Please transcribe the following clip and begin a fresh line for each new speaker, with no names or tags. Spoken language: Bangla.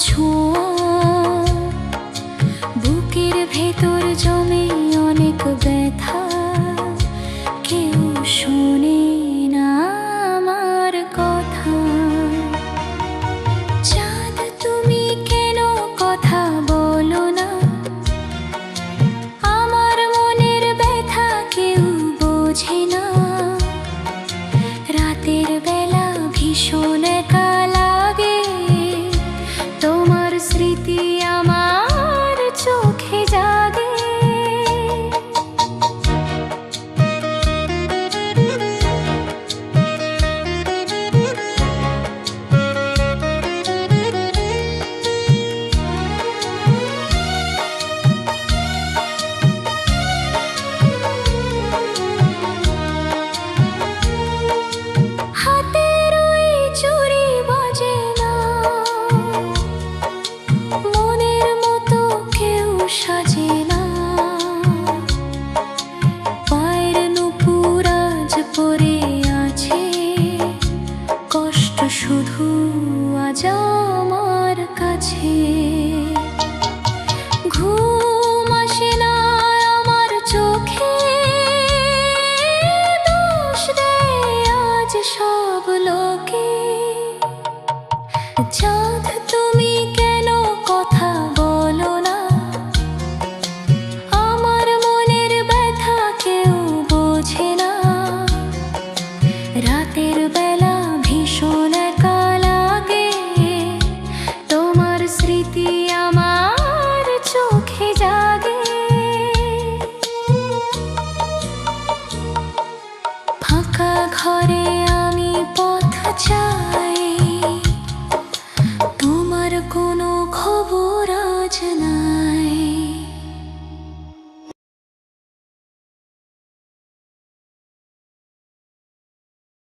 ছোঁয়া, বুকের ভেতর জমে অনেক ব্যথা, কেউ শোনে না আমার কথা। চাঁদ তুমি কেন কথা বলো না, আমার মনের ব্যথা কেউ বোঝে না। রাতের বেলা ভীষণ একা লাগে, তোমার স্মৃতি আমার চোখে জাগে। হাতের ওই চুড়ি বাজে না, মনের মতো কেউ সাজে না। পায়ের নূপুর আজ পড়ে আছে, কষ্ট শুধু আজ আমার কাছে। ঘুম আসে না আমার চোখে, দোষ দেয় আজ সব লোকে। চাঁদ তুমি কেন কথা বলো না, আমার মনের ব্যথা কেউ বোঝে না। রাতের বেলা ভীষণ একা লাগে, তোমার স্মৃতি আমার চোখে জাগে। ফাঁকা ঘরে আমি পথ চাই, তোমার কোনো খবর আজ নাই।